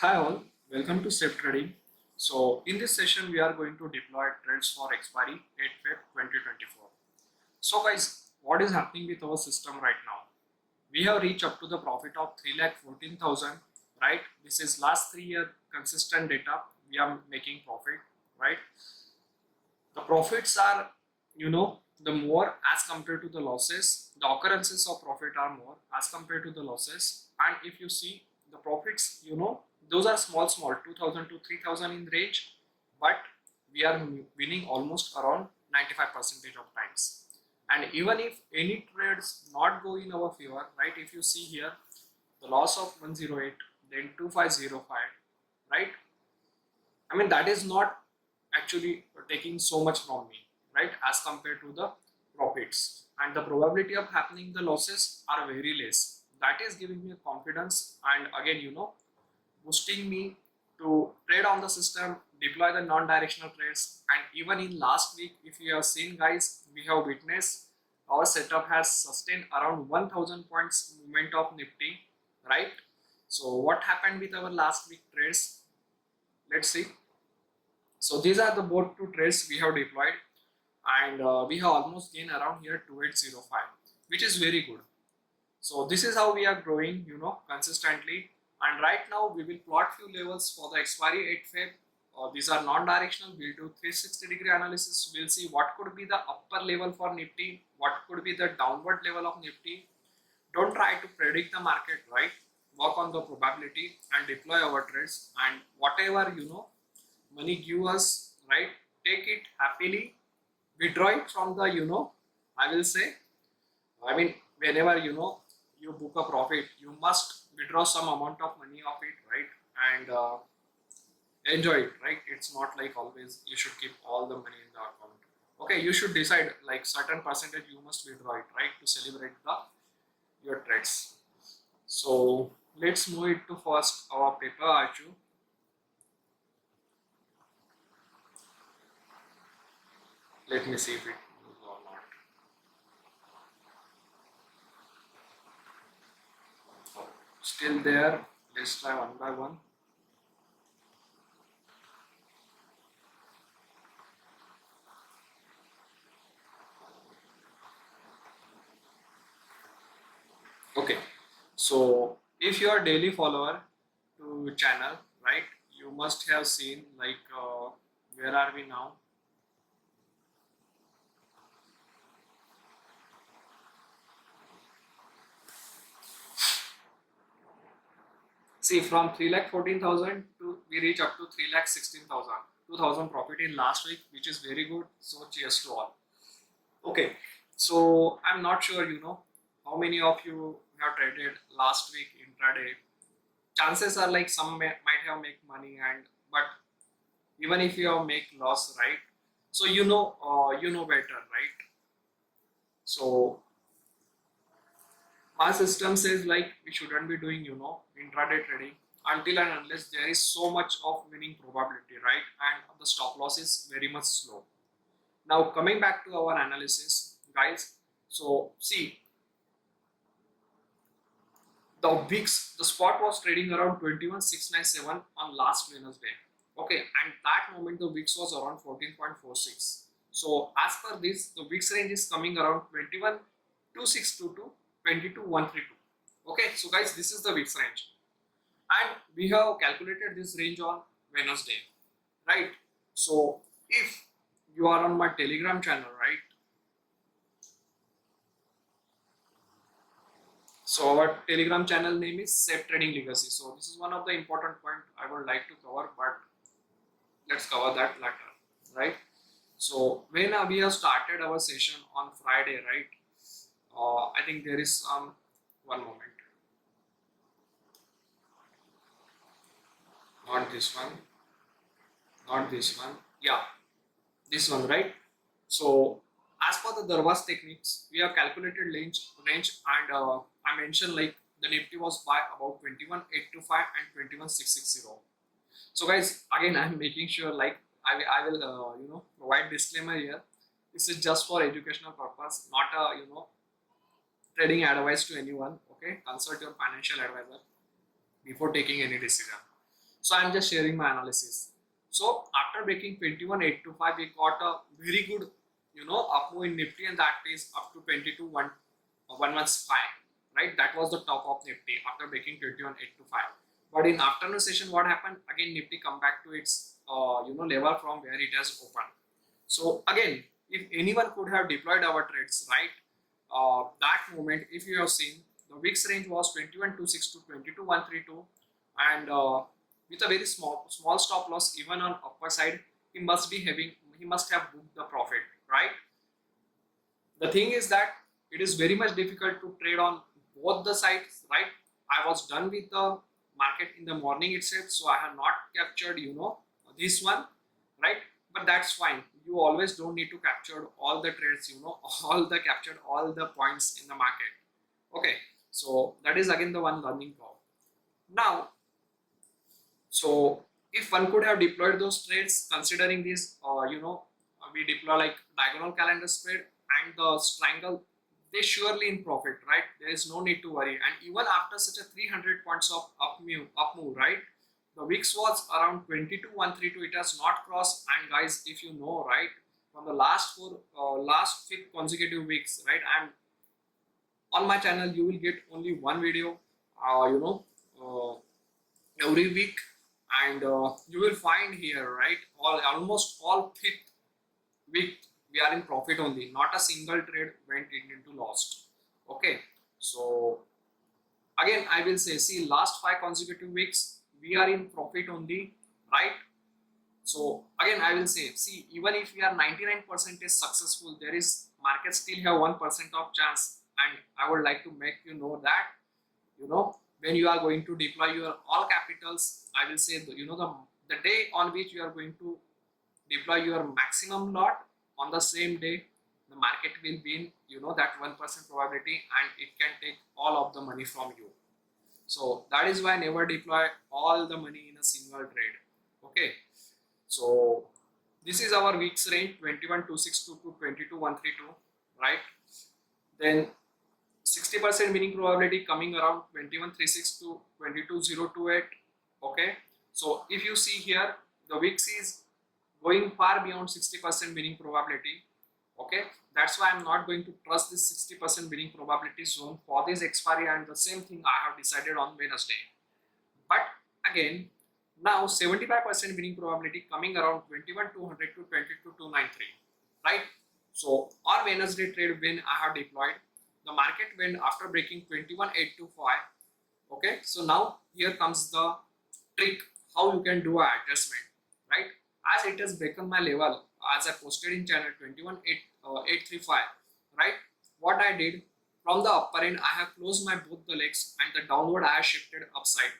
Hi all, welcome to Step Trading. So in this session we are going to deploy trades for expiry 8 Feb 2024. So guys, what is happening with our system right now? We have reached up to the profit of 3,14,000, right? This is last 3 year consistent data. We are making profit, right? The profits are, the more as compared to the losses. The occurrences of profit are more as compared to the losses. And if you see the profits, those are small 2,000 to 3,000 in range, but we are winning almost around 95% of times. And even if any trades not go in our favor, right? If you see here the loss of 108, then 2505, right? I mean, that is not actually taking so much from me, right, as compared to the profits. And the probability of happening the losses are very less. That is giving me confidence and again, boosting me to trade on the system, deploy the non-directional trades. And even in last week, if you have seen guys, we have witnessed our setup has sustained around 1000 points movement of Nifty, right? So what happened with our last week trades? Let's see. So these are the both two trades we have deployed, and we have almost gained around here 2805, which is very good. So this is how we are growing, consistently. And right now we will plot few levels for the expiry 8 Feb. These are non-directional. We'll do 360-degree analysis. We'll see what could be the upper level for Nifty, what could be the downward level of Nifty. Don't try to predict the market, right? Work on the probability and deploy our trades, and whatever money give us, right, take it happily, withdraw it from the, I will say, I mean, whenever you book a profit, you must withdraw some amount of money of it, right? And enjoy it, right? It's not like always you should keep all the money in the account. Okay, you should decide like certain percentage you must withdraw it, right, to celebrate the your trades. So let's move it to first our paper archu. Let me see if it moves or not. Still there. Let's try one by one. Okay. So if you are daily follower to channel, right, you must have seen like where are we now? See, from 3,14,000 to we reach up to 3,16,000, 2,000 profit in last week, which is very good. So cheers to all. Okay, so I'm not sure how many of you have traded last week intraday. Chances are like some might have make money, and but even if you have make loss, right? So you know better, right? So my system says like we shouldn't be doing intraday trading until and unless there is so much of winning probability, right? And the stop loss is very much slow. Now coming back to our analysis, guys. So see, the VIX, the spot was trading around 21,697 on last Wednesday. Okay, and that moment the VIX was around 14.46. So as per this, the VIX range is coming around 21,262 to 22,132. Okay, so guys, this is the VIX range, and we have calculated this range on Wednesday, right? So if you are on my Telegram channel, right? So our Telegram channel name is Safe Trading Legacy. So this is one of the important point I would like to cover, but let's cover that later, right? So when we have started our session on Friday, right? I think there is one moment, not this one, not this one, yeah, this one, right? So as per the Darawas techniques, we have calculated range, and I mentioned like the Nifty was by about 21,825 and 21,660. So guys, again I'm making sure like I will provide disclaimer here. This is just for educational purpose, not a trading advice to anyone. Okay, consult your financial advisor before taking any decision. So I'm just sharing my analysis. So after breaking 21,825, we got a very good, up move in Nifty, and that is up to 22,115, right? That was the top of Nifty after breaking 21,825. But in afternoon session, what happened? Again, Nifty come back to its, level from where it has opened. So again, if anyone could have deployed our trades, right? That moment, if you have seen, the VIX range was 21,262, 22,132, and with a very small stop loss, even on upper side, he must have booked the profit, right? The thing is that it is very much difficult to trade on both the sides, right? I was done with the market in the morning itself, so I have not captured, this one, right? But that's fine. You always don't need to capture all the trades, captured all the points in the market. Okay, so that is again the one learning curve. Now, so if one could have deployed those trades, considering this, we deploy like diagonal calendar spread and the triangle, they surely in profit, right? There is no need to worry. And even after such a 300 points of up move, right? The VIX was around 22,132. It has not crossed. And guys, if you know, right, from the last fifth consecutive weeks, right? I'm on my channel. You will get only one video, every week, and you will find here, right? Almost all fifth week we are in profit only. Not a single trade went into lost. Okay, so again I will say, see, last 5 consecutive weeks we are in profit only, right? So again I will say, see, even if we are 99% successful, there is market still have 1% of chance, and I would like to make you know that, when you are going to deploy your all capitals, I will say, the day on which you are going to deploy your maximum lot, on the same day the market will be in, that 1% probability, and it can take all of the money from you. So that is why never deploy all the money in a single trade. Okay, so this is our week's range, 21,262 to 22,132, right? Then 60% winning probability coming around 21,362 to 22,028. Okay, so if you see here, the VIX is going far beyond 60% winning probability. Okay, that's why I'm not going to trust this 60% winning probability zone for this expiry, and the same thing I have decided on Wednesday. But again, now 75% winning probability coming around 21,200 to 22,293, right? So on Wednesday trade when I have deployed, the market went after breaking 21,825. Okay, so now here comes the trick how you can do an adjustment, right? As it has broken my level, as I posted in channel 21,835, right? What I did, from the upper end I have closed my both the legs, and the downward I have shifted upside,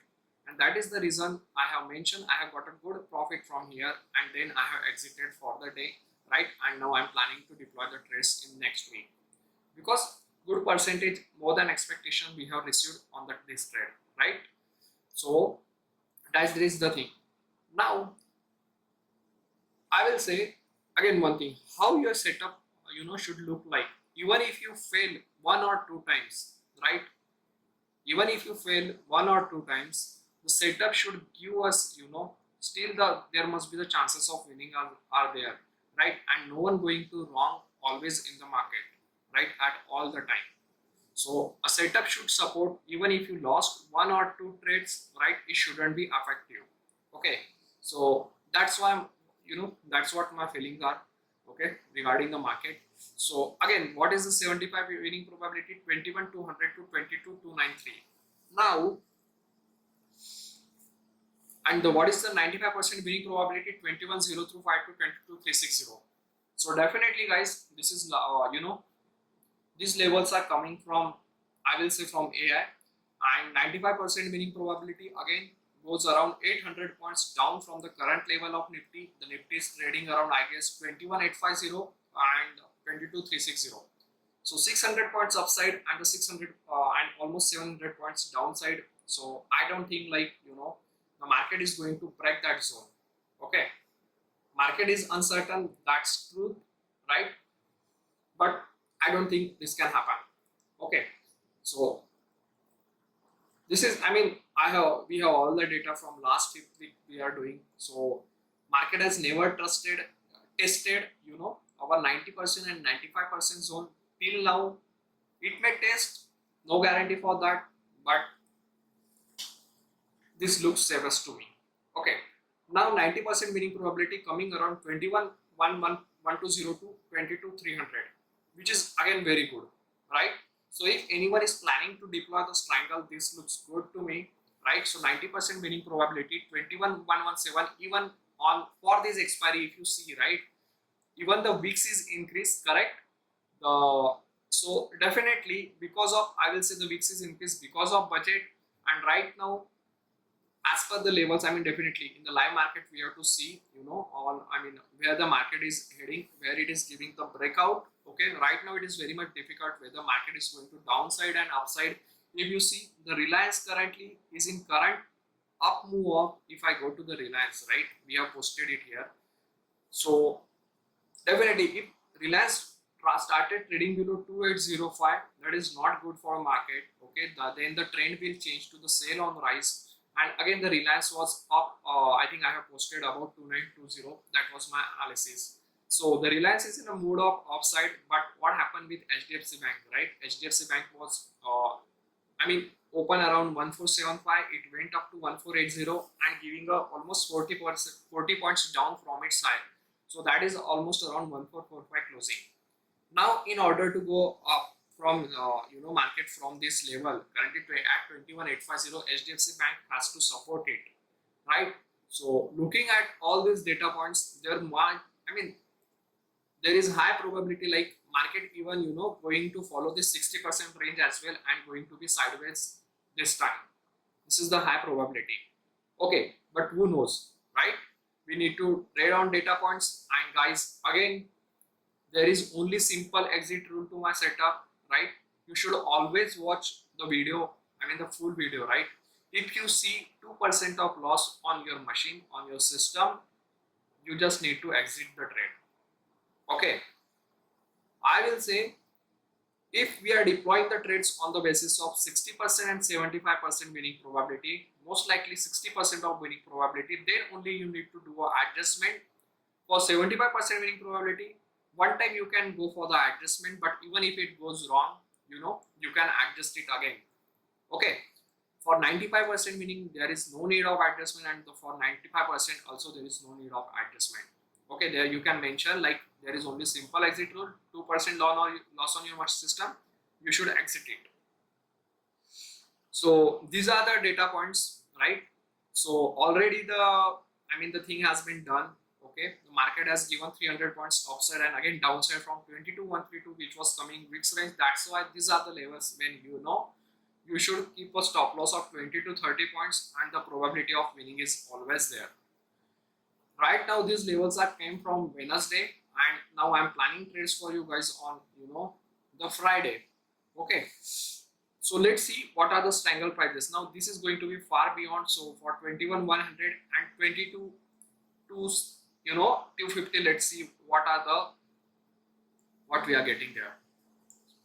and that is the reason I have mentioned I have got a good profit from here, and then I have exited for the day, right? And now I'm planning to deploy the trades in next week, because good percentage more than expectation we have received on this trade, right? So that is the thing. Now I will say again one thing, how your setup should look like. Even if you fail 1 or 2 times, right? Even if you fail 1 or 2 times, the setup should give us, still there must be the chances of winning are there, right? And no one going to wrong always in the market, right? At all the time. So a setup should support, even if you lost 1 or 2 trades, right? It shouldn't be effective. Okay, so that's why I'm, that's what my feelings are, okay, regarding the market. So again, what is the 75 winning probability? 21,200 to 22,293. Now, and what is the 95% winning probability? 21,025 to 22,360. So definitely guys, this is these levels are coming from, I will say, from AI, and 95% winning probability again goes around 800 points down from the current level of Nifty. The Nifty is trading around, I guess, 21,850 and 22,360. So 600 points upside and the 600 and almost 700 points downside. So I don't think the market is going to break that zone. Okay, market is uncertain, that's truth, right? But I don't think this can happen. Okay, so this is, I we have all the data from last week we are doing. So market has never tested, you know, our 90% and 95% zone till now. It may test, no guarantee for that, but this looks safest to me. Okay, now 90% winning probability coming around 21 1202 22 300, which is again very good, right? So if anyone is planning to deploy this triangle, this looks good to me, right? So 90% winning probability, 21 117, even on for this expiry, if you see, right, even the weeks is increased, correct? The So definitely because of, I will say, the weeks is increased because of budget. And right now, as per the levels, I mean, definitely in the live market we have to see, you know, on, I mean, where the market is heading, where it is giving the breakout. Okay, right now it is very much difficult where the market is going to downside and upside. If you see, the Reliance currently is in current up move up. If I go to the Reliance, right, we have posted it here. So definitely if Reliance started trading below 2805, that is not good for market. Okay, then the trend will change to the sell on rise. And again, the Reliance was up. I think I have posted about 2920. That was my analysis. So the Reliance is in a mood of upside. But what happened with HDFC Bank, right? HDFC Bank was, I mean, open around 1475. It went up to 1480 and giving a almost 40 points down from its high. So that is almost around 1445 closing. Now, in order to go up from you know, market from this level currently at 21850, HDFC Bank has to support it, right? So looking at all these data points, there might, I mean, there is high probability like market even, you know, going to follow this 60% range as well and going to be sideways this time. This is the high probability. Okay, but who knows, right? We need to trade on data points. And guys, again, there is only simple exit rule to my setup, right? You should always watch the video, I mean the full video, right? If you see 2% of loss on your machine, on your system, you just need to exit the trade. Okay, I will say, if we are deploying the trades on the basis of 60% and 75% winning probability, most likely 60% of winning probability, then only you need to do an adjustment. For 75% winning probability, one time you can go for the adjustment, but even if it goes wrong, you know, you can adjust it again. Okay, for 95% winning, there is no need of adjustment, and for 95% also there is no need of adjustment. Okay, there you can mention like there is only simple exit rule, 2% loss on your system, you should exit it. So these are the data points, right? So already the thing has been done. Okay, the market has given 300 points upside and again downside from 22,132, which was coming weeks range. That's why these are the levels when you know you should keep a stop loss of 20 to 30 points and the probability of winning is always there. Right now these levels are came from Wednesday, and now I'm planning trades for you guys on, you know, the Friday. Okay, so let's see what are the strangle prices. Now this is going to be far beyond. So for 21,100 and 22 to, you know, 250, let's see what we are getting there,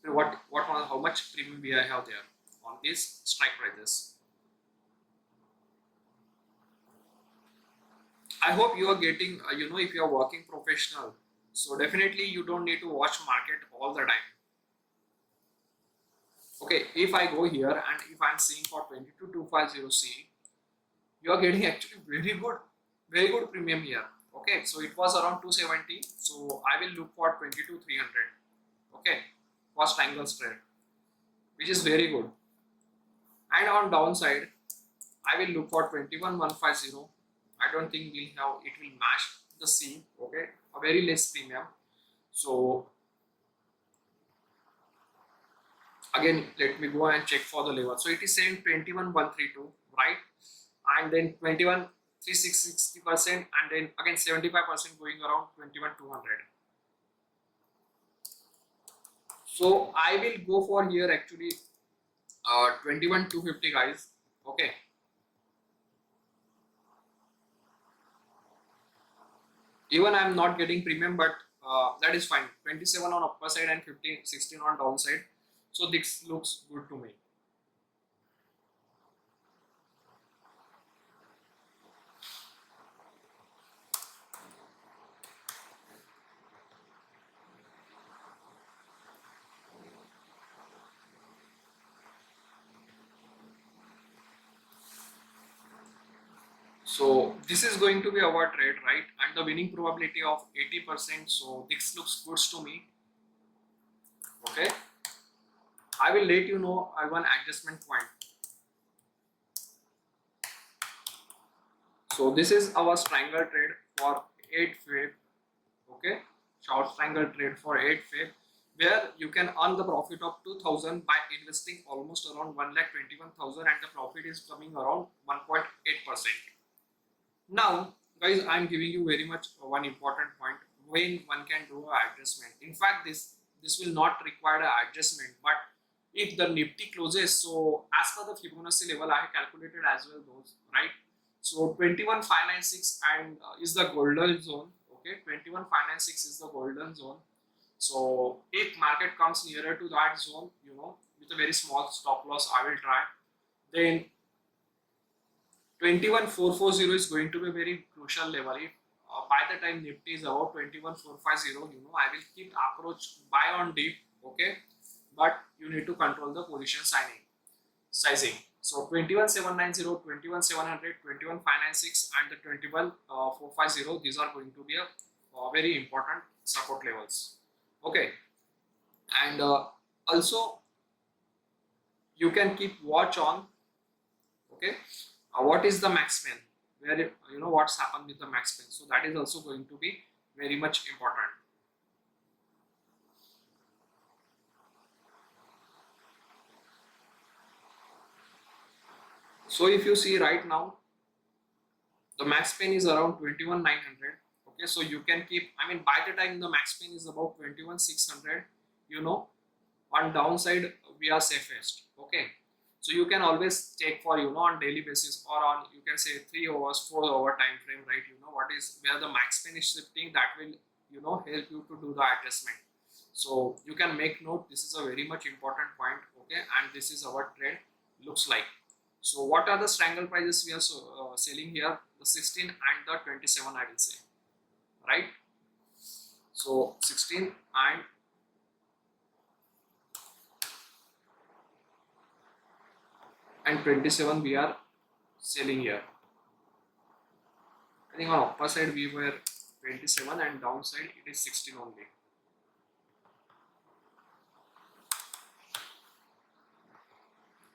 how much premium we have there on these strike prices. I hope you are getting, you know, if you are working professional, so definitely you don't need to watch market all the time. Okay, if I go here and if I'm seeing for 22250C, you are getting actually very good premium here. Okay, so it was around 270, so I will look for 22,300. Okay, first triangle trade, which is very good. And on downside, I will look for 21,150. I don't think it will match the C. Okay, a very less premium. So again, let me go and check for the level. So it is saying 21,132, right? And then 21,360%, and then again 75% going around 21,200. So I will go for here actually 21,250, guys. Okay. Even I am not getting premium, but that is fine. 27 on upper side and 16 on downside. So this looks good to me. So this is going to be our trade, right? And the winning probability of 80%. So this looks good to me. Okay. I will let you know one adjustment point. So this is our triangle trade for 8 Feb. Okay. Short triangle trade for 8 Feb, where you can earn the profit of 2000 by investing almost around 1,21,000 and the profit is coming around 1.8%. Now, guys, I am giving you very much one important point when one can do an adjustment. In fact, this will not require an adjustment, but if the Nifty closes, so as per the Fibonacci level, I have calculated as well those, right? So 21,596 and is the golden zone. Okay, 21,596 is the golden zone. So if market comes nearer to that zone, with a very small stop loss, I will try. Then 21,440 is going to be a very crucial level. If by the time Nifty is about 21,450, I will keep approach buy on dip, okay? But you need to control the position sizing. So 21,790, 21,700, 21,596 and the 21,450, these are going to be a very important support levels. Okay, and also you can keep watch on, okay, what is the max span, where what's happened with the max span. So that is also going to be very much important. So if you see right now, the max span is around 21,900. Okay, so you can keep, by the time the max span is about 21,600, on downside we are safest. Okay, so you can always take for on daily basis or on, you can say 3 hours 4 hour time frame, right? What is where the max span is shifting, that will help you to do the adjustment. So you can make note, this is a very much important point. Okay, and this is our trade looks like. So what are the strangle prices we are selling here? The 16 and the 27, I will say, right? So 16 and 27 we are selling here. I think on upper side we were 27 and downside it is 16 only.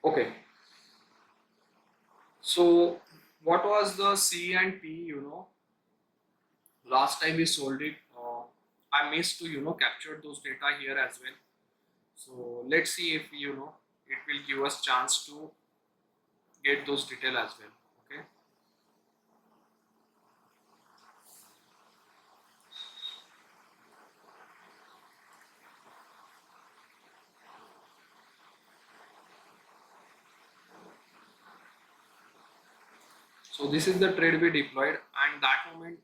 Okay. So what was the C and P, last time we sold it, I missed to capture those data here as well. So let's see if it will give us chance to get those detail as well. Okay. So this is the trade we deployed, and that moment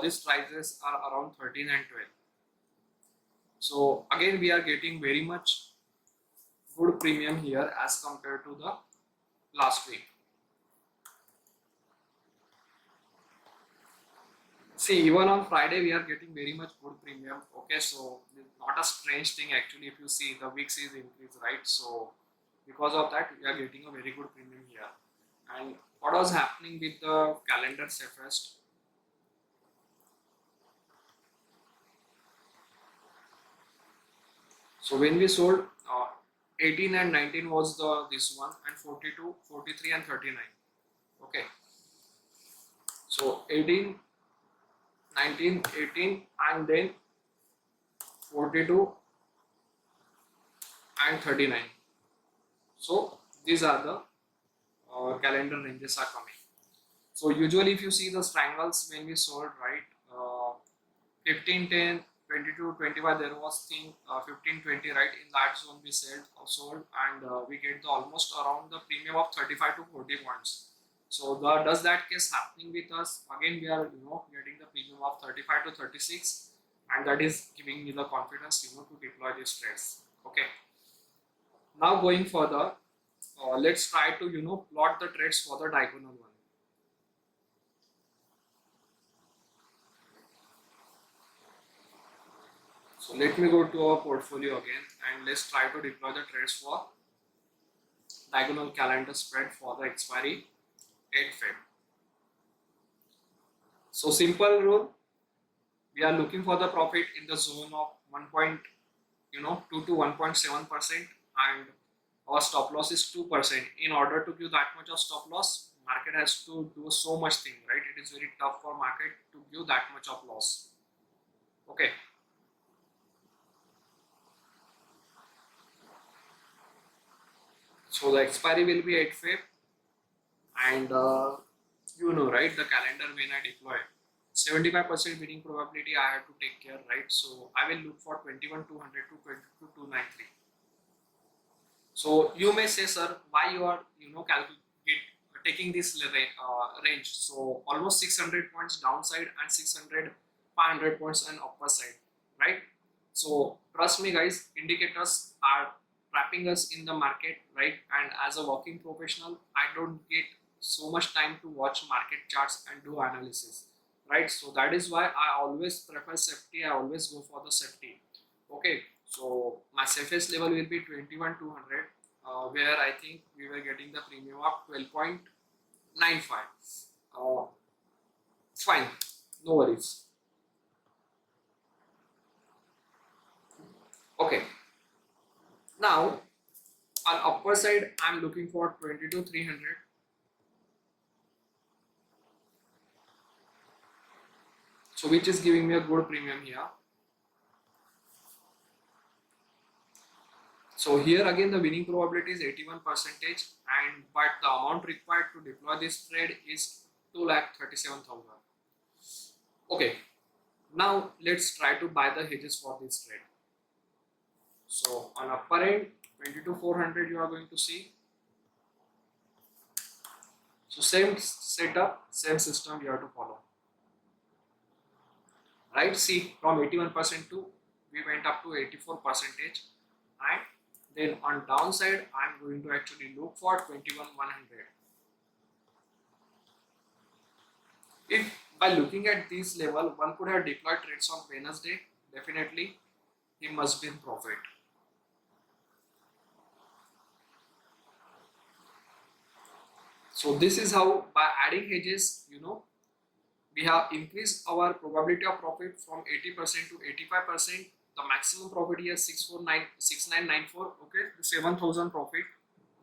these prices are around 13 and 12. So again we are getting very much good premium here as compared to the last week. See, even on Friday we are getting very much good premium. Okay, so not a strange thing actually. If you see, the weeks is increased, right? So because of that we are getting a very good premium here. And what was happening with the calendar safest? So when we sold 18 and 19 was this one, and 42, 43 and 39. Okay. So 18, 19, 18 and then 42 and 39. So these are the calendar ranges are coming. So usually if you see the strangles when we sold, right, 15, 10, 22, 25, there was thing 15, 20, right, in that zone we sold and we get the almost around the premium of 35 to 40 points. So does that case happening with us? Again we are getting the premium of 35 to 36, and that is giving me the confidence to deploy these trades. Okay, now going further, let's try to plot the trades for the diagonal one. So let me go to our portfolio again and let's try to deploy the trades for diagonal calendar spread for the expiry 8 Feb. So simple rule, we are looking for the profit in the zone of 1.2 to 1.7%, and our stop loss is 2%. In order to give that much of stop loss, market has to do so much thing, right? It is very tough for market to give that much of loss. Okay. So the expiry will be 8 Feb, and right, the calendar when I deploy, 75% winning probability I have to take care, right? So I will look for 21,200 to 22,293. So you may say, sir, why you are taking this range? So almost 600 points downside and 500 points on upper side, right? So trust me, guys, indicators are trapping us in the market, right? And as a working professional, I don't get so much time to watch market charts and do analysis, right? So that is why I always prefer safety. I always go for the safety. Okay, so my safest level will be 21,200, where I think we were getting the premium of 12.95. Fine, no worries. Okay, now on upper side I'm looking for 22,300. So which is giving me a good premium here. So here again the winning probability is 81%, and but the amount required to deploy this trade is 2,37,000. Okay, now let's try to buy the hedges for this trade. So on upper end 22,400 you are going to see. So same setup, same system you have to follow. Right, see, from 81% to we went up to 84%, and then on downside I'm going to actually look for 21,100. If by looking at this level one could have deployed trades on Wednesday, definitely he must be in profit. So this is how, by adding hedges, we have increased our probability of profit from 80% to 85%. The maximum profit here is 6994. Okay, the 7,000 profit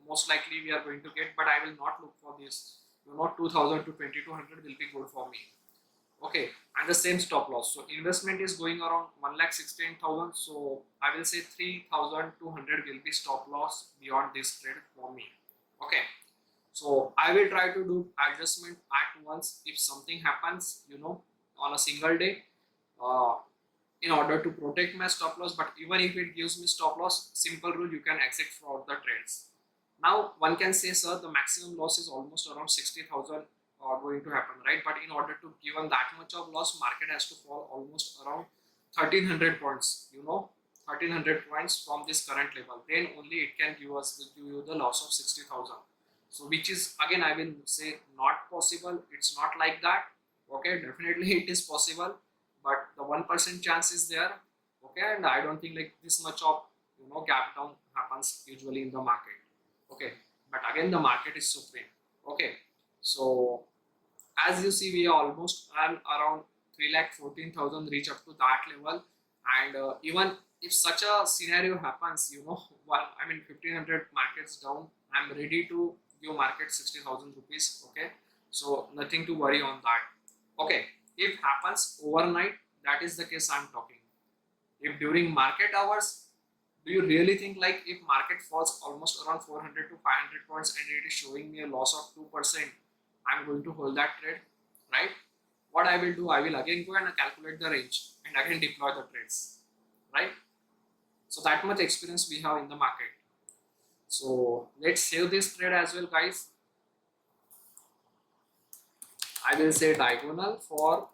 most likely we are going to get, but I will not look for this. 2,000 to 2,200 will be good for me. Okay, and the same stop loss. So investment is going around 1,16,000. So I will say 3,200 will be stop loss beyond this trade for me. Okay. So I will try to do adjustment at once if something happens, on a single day, in order to protect my stop loss. But even if it gives me stop loss, simple rule, you can exit for the trades. Now one can say, sir, the maximum loss is almost around 60,000 going to happen, right? But in order to give that much of loss, market has to fall almost around 1,300 points, 1,300 points from this current level. Then only it can give you the loss of 60,000. So which is, again, I will say not possible. It's not like that. Okay, definitely it is possible, but the 1% chance is there. Okay, and I don't think like this much of gap down happens usually in the market. Okay, but again the market is supreme. Okay, so as you see, we almost around 3,14,000 reach up to that level, and even if such a scenario happens, 1,500 markets down, I'm ready to give market 60,000 rupees. Okay, so nothing to worry on that. Okay, if happens overnight, that is the case I'm talking. If during market hours, do you really think like if market falls almost around 400 to 500 points and it is showing me a loss of 2%, I'm going to hold that trade, right? What I will do, I will again go and calculate the range and again deploy the trades, right? So that much experience we have in the market. So let's save this trade as well, guys. I will say diagonal for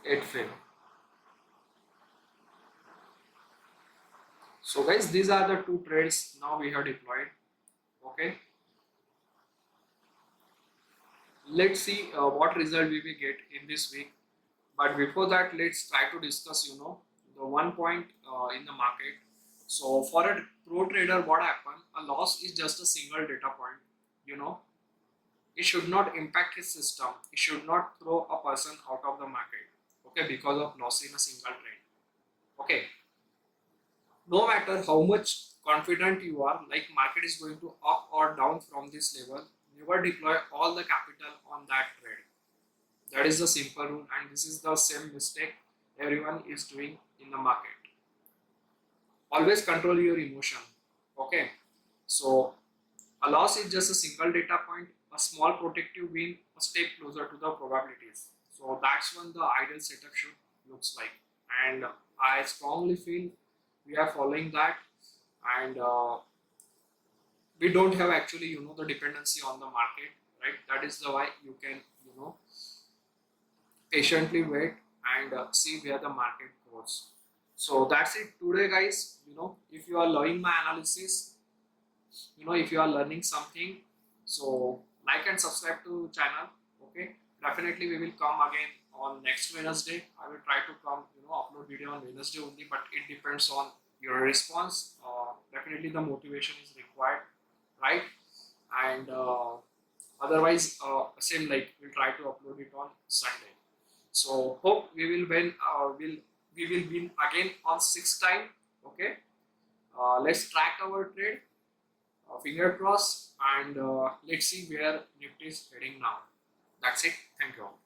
it fail. So guys, these are the two trades now we have deployed. Okay, let's see what result we will get in this week. But before that, let's try to discuss the 1 point in the market. So for a pro trader, what happened? A loss is just a single data point. You know, it should not impact his system. It should not throw a person out of the market. Okay, because of loss in a single trade. Okay, no matter how much confident you are, like market is going to up or down from this level, never deploy all the capital on that trade. That is the simple rule, and this is the same mistake everyone is doing in the market. Always control your emotion. Okay, so a loss is just a single data point, a small protective win, a step closer to the probabilities. So that's when the ideal setup should looks like, and I strongly feel we are following that, and we don't have actually the dependency on the market, right? That is the why you can patiently wait and see where the market goes. So that's it today, guys. If you are learning my analysis, if you are learning something, so like and subscribe to channel. Okay, definitely we will come again on next Wednesday. I will try to come upload video on Wednesday only, but it depends on your response. Definitely the motivation is required, right? And otherwise same, like we'll try to upload it on Sunday. So hope we will win. We will win again on 6th time. Okay, let's track our trade. Finger crossed, and let's see where Nifty is heading now. That's it. Thank you all.